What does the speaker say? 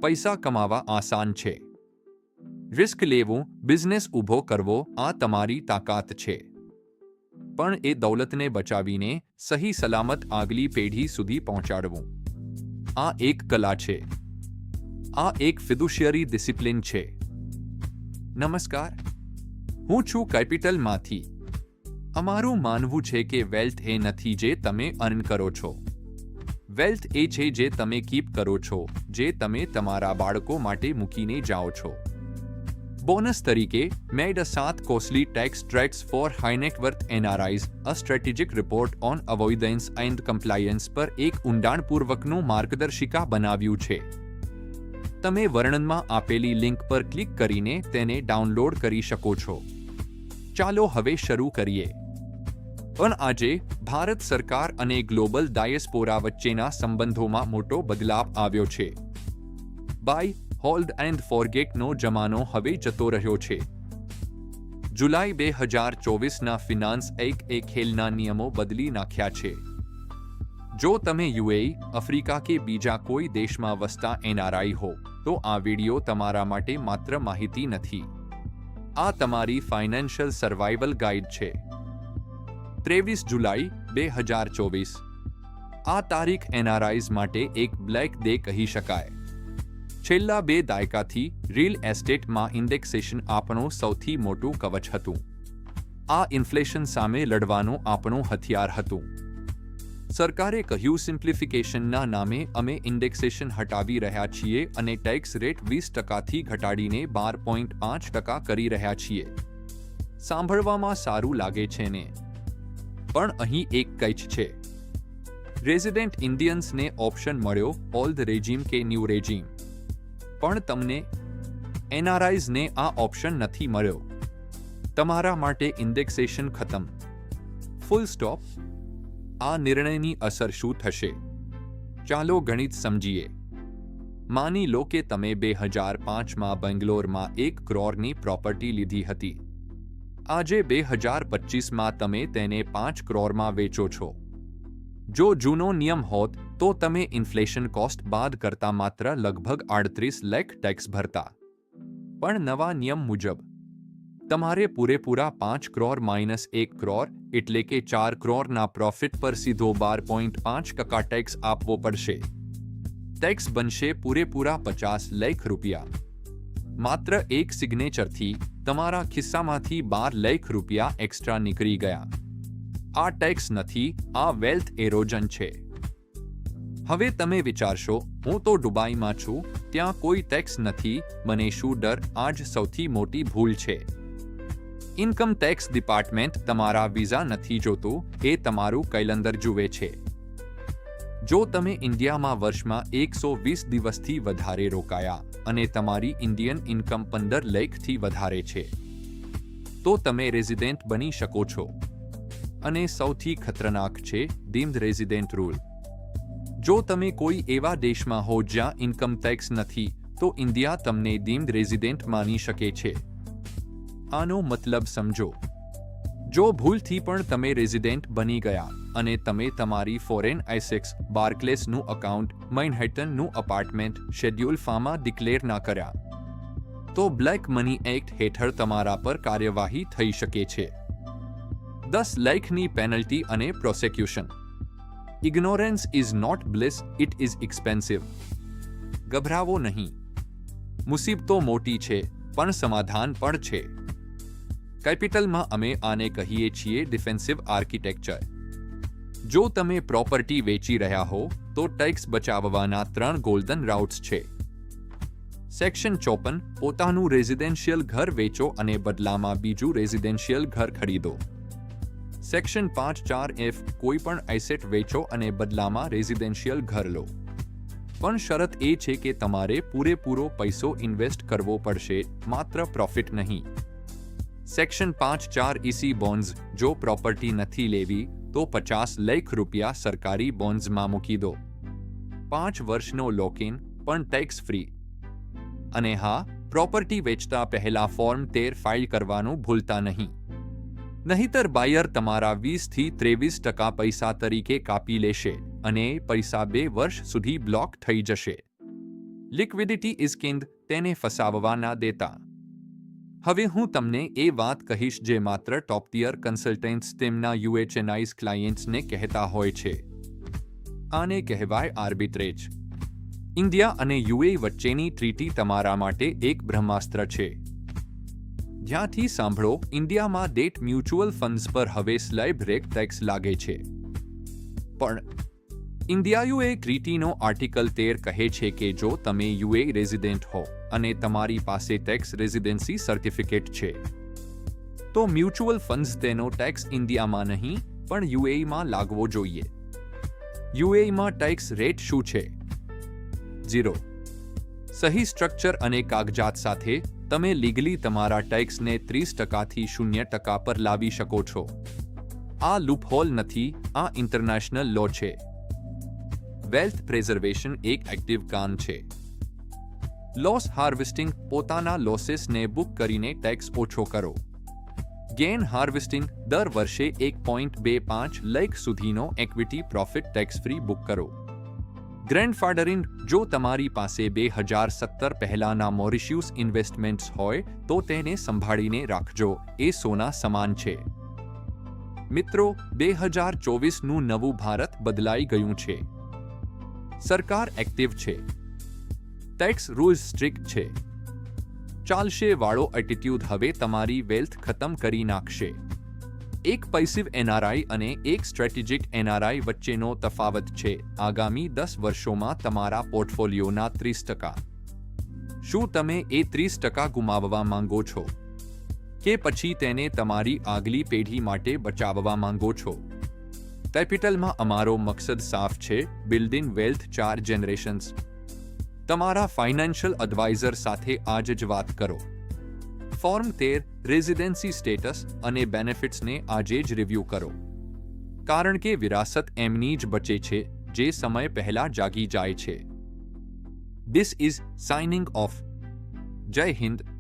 પૈસા કમાવા આસાન છે. રિસ્ક લેવું, બિઝનેસ ઊભો કરવો આ તમારી તાકાત છે. પણ એ દૌલતને બચાવીને સહી સલામત આગલી પેઢી સુધી પહોંચાડવું આ એક કલા છે. આ એક ફિડ્યુશિયરી ડિસિપ્લિન છે. નમસ્કાર, હું છું કેપિટલમાંથી. અમારું માનવું છે કે વેલ્થ એ નથી જે તમે અર્ન કરો છો. વેલ્થ એ છે જે તમે કીપ કરો છો, જે તમે તમારા બાળકો માટે મૂકીને જાઓ છો. બોનસ તરીકે, made a 7 costly tax tracks for high net worth NRIs, a strategic report on avoidance and compliance પર એક ઊંડાણપૂર્વકનું માર્ગદર્શિકા બનાવ્યું છે. તમે વર્ણનમાં આપેલી લિંક પર ક્લિક કરીને તેને ડાઉનલોડ કરી શકો છો. ચાલો હવે શરૂ કરીએ. પણ આજે ભારત સરકાર અને ગ્લોબલ ડાયસ્પોરા વચ્ચેના સંબંધોમાં મોટો બદલાવ આવ્યો છે. બાય હોલ્ડ એન્ડ ફોરગેટનો જમાનો હવે જતો રહ્યો છે. જુલાઈ 2024ના ફિનાન્સ એ ખેલના નિયમો બદલી નાખ્યા છે. જો તમે યુએઈ, આફ્રિકા કે બીજા કોઈ દેશમાં વસતા એનઆરઆઈ હો, તો આ વિડિયો તમારા માટે માત્ર માહિતી નથી. આ તમારી ફાઇનાન્શિયલ સર્વાઇવલ ગાઈડ છે. 23 જુલાઈ 2024 આ તારીખ એનઆરઆઈઝ માટે એક બ્લેક ડે કહી શકાય. છેલ્લા 2 દાયકાથી રિયલ એસ્ટેટમાં ઇન્ડેક્સેશન આપણું સૌથી મોટું કવચ હતું. આ ઇન્ફ્લેશન સામે લડવાનું આપણું હથિયાર હતું. સરકારે કહ્યું સિમ્પ્લિફિકેશનના નામે અમે ઇન્ડેક્સેશન હટાવી રહ્યા છીએ અને ટેક્સ રેટ 20%થી ઘટાડીને 12.5% કરી રહ્યા છીએ. સાંભળવામાં સારું લાગે છે ને? પણ અહીં એક કેચ છે. રેઝિડેન્ટ ઇન્ડિયન્સને ઓપ્શન મળ્યો ઓલ્ડ રેજીમ કે ન્યૂ રેજીમ. પણ તમને એનઆરઆઈઝને આ ઓપ્શન નથી મળ્યો. તમારા માટે ઇન્ડેક્સેશન ખતમ. Full stop. આ નિર્ણયની અસર શું થશે? ચાલો ગણિત સમજીએ. માની લો કે તમે 2005માં બેંગ્લોરમાં 1 કરોડની પ્રોપર્ટી લીધી હતી. આજે 2025માં તમે તેને 5 કરોડમાં વેચો છો. જો જૂનો નિયમ હોત તો તમે ઇન્ફ્લેશન કોસ્ટ બાદ કરતા માત્ર લગભગ 38 લાખ ટેક્સ ભરતા. પણ નવા નિયમ મુજબ તમારે પૂરેપૂરા 5 કરોડ માઇનસ 1 કરોડ એટલે કે 4 કરોડના પ્રોફિટ પર સીધો 12.5% ટેક્સ આપવો પડશે. ટેક્સ બનશે પૂરેપૂરા 50 લાખ રૂપિયા. માત્ર એક સિગ્નેચરથી તમારા ખિસ્સામાંથી 12 લાખ રૂપિયા એક્સ્ટ્રા નીકળી ગયા. આ ટેક્સ નથી, આ વેલ્થ એરોજન છે. હવે તમે વિચારશો, હું તો દુબઈમાં છું, ત્યાં કોઈ ટેક્સ નથી, મને શું ડર? આ જ સૌથી મોટી ભૂલ છે. ઇન્કમ ટેક્સ ડિપાર્ટમેન્ટ તમારા વિઝા નથી જોતું, એ તમારું કેલેન્ડર જુએ છે. જો તમે ઇન્ડિયામાં વર્ષમાં 120 દિવસથી વધારે રોકાયા અને તમારી ઇન્ડિયન ઇન્કમ 15 લાખથી વધારે છે, તો તમે રેઝિડેન્ટ બની શકો છો. અને સૌથી ખતરનાક છે ડીમ્ડ રેઝિડેન્ટ રૂલ. જો તમે કોઈ એવા દેશમાં હો જ્યાં ઇન્કમ ટેક્સ નથી, તો ઇન્ડિયા તમને ડીમ્ડ રેઝિડેન્ટ માની શકે છે. આનો મતલબ સમજો. જો ભૂલથી પણ તમે રેઝિડેન્ટ બની ગયા અને તમે તમારી ફોરેન એસેટ્સ, બાર્કલેસનું એકાઉન્ટ, મેનહેટનનું અપાર્ટમેન્ટ શેડ્યુલ ફામાં ડિક્લેર ના કર્યા, તો બ્લેક મની એક્ટ હેઠળ તમારા પર કાર્યવાહી થઈ શકે છે. 10 લાખની પેનલ્ટી અને prosecution. Ignorance is not bliss, it is expensive. ગભરાવો નહીં. મુસીબતો મોટી છે, પણ સમાધાન પણ છે. કેપિટલમાં અમે આને કહીએ છીએ ડિફેન્સિવ આર્કિટેક્ચર. જો તમે પ્રોપર્ટી વેચી રહ્યા હો, તો ટેક્સ બચાવવાના 3 ગોલ્ડન રાઉટ્સ છે. સેક્શન 54, પોતાનું રેઝિડેન્શિયલ ઘર વેચો અને બદલામાં બીજું રેઝિડેન્શિયલ ઘર ખરીદો. સેક્શન 54F, કોઈ પણ એસેટ વેચો અને બદલામાં રેઝિડેન્શિયલ ઘર લો. પણ શરત એ છે કે તમારે પૂરેપૂરો પૈસો ઇન્વેસ્ટ કરવો પડશે, માત્ર પ્રોફિટ નહીં. સેક્શન 54EC બોન્ડ્સ, જો પ્રોપર્ટી નથી લેવી તો 50 લાખ રૂપિયા સરકારી બોન્ડ્સમાં મૂકી દો. 5 વર્ષનો લોકિન, પણ ટેક્સ ફ્રી. અને હા, પ્રોપર્ટી વેચતા પહેલા ફોર્મ 13 ફાઇલ કરવાનું ભૂલતા નહીં. નહીતર બાયર તમારા 20 થી 23% પૈસા તરીકે કાપી લેશે અને પૈસા 2 વર્ષ સુધી બ્લોક થઈ જશે. લિક્વિડિટી ઇઝ કિંગ, તેને ફસાવવા ના દેતા. હવે હું તમને એ વાત કહીશ જે માત્ર ટોપ ટિયર કન્સલ્ટન્ટ્સ તેમના યુએચએનઆઈઝ ક્લાયન્ટ્સને કહેતા હોય છે. આને કહેવાય આર્બિટ્રેજ. ઇન્ડિયા અને યુએ વચ્ચેની ટ્રીટી તમારા માટે એક બ્રહ્માસ્ત્ર છે. જ્યાંથી સાંભળો, ઇન્ડિયામાં ડેટ મ્યુચ્યુઅલ ફંડ્સ પર હવે સ્લેબ રેટ ટેક્સ લાગે છે. પણ ઇન્ડિયા યુએ ટ્રીટીનો આર્ટિકલ 13 કહે છે કે જો તમે યુએ રેઝિડેન્ટ હો અને તમારી પાસે ટેક્સ રેઝિડેન્સી સર્ટિફિકેટ છે, તો મ્યુચ્યુઅલ ફંડ્સ તેનો ટેક્સ ઇન્ડિયામાં નહીં પણ યુએઈમાં લાગવો જોઈએ. યુએઈમાં ટેક્સ રેટ શું છે? 0. સહી સ્ટ્રક્ચર અને કાગજાત સાથે તમે લીગલી તમારા ટેક્સને 30%થી 0% પર લાવી શકો છો. આ લૂપહોલ નથી, આ ઇન્ટરનેશનલ લો છે. વેલ્થ પ્રેઝર્વેશન એક એક્ટિવ કામ છે. લોસ હાર્વેસ્ટિંગ, પોતાના લોસીસને બુક કરીને ટેક્સ ઓછો કરો. ગેઇન હાર્વેસ્ટિંગ, દર વર્ષે 1.25 લાખ સુધીનો equity profit tax free book કરો. ગ્રેન્ડફાધરિંગ, જો તમારી પાસે 2017 પહેલાના મોરિશિયસ ઇન્વેસ્ટમેન્ટ્સ હોય તો તેને સંભાળીને રાખજો, એ સોના સમાન છે. મિત્રો, 2024નું નવું ભારત બદલાઈ ગયું છે. સરકાર એક્ટિવ છે. ટેક્સ રૂલ્સ સ્ટ્રિક્ટ છે. ચાલશે વાળો એટીટ્યુડ હવે તમારી વેલ્થ ખતમ કરી નાખશે. એક પૈસિવ એનઆરઆઈ અને એક સ્ટ્રેટેજિક એનઆરઆઈ વચ્ચેનો તફાવત છે આગામી 10 વર્ષોમાં તમારા પોર્ટફોલિયોના 30%. શું તમે એ 30% ગુમાવવા માંગો છો? કે પછી તેને તમારી આગલી પેઢી માટે બચાવવા માંગો છો? કેપિટલમાં અમારો મકસદ સાફ છે, બિલ્ડિંગ વેલ્થ 4 જનરેશન્સ. તમારા ફાઇનાન્શિયલ એડવાઇઝર સાથે આજ જ વાત કરો. ફોર્મ 13 રેઝિડેન્સી સ્ટેટસ અને બેનિફિટ્સને આજે જ રિવ્યૂ કરો. કારણ કે વિરાસત એમની જ બચે છે જે સમય પહેલા જાગી જાય છે. This is signing off. જય હિન્દ.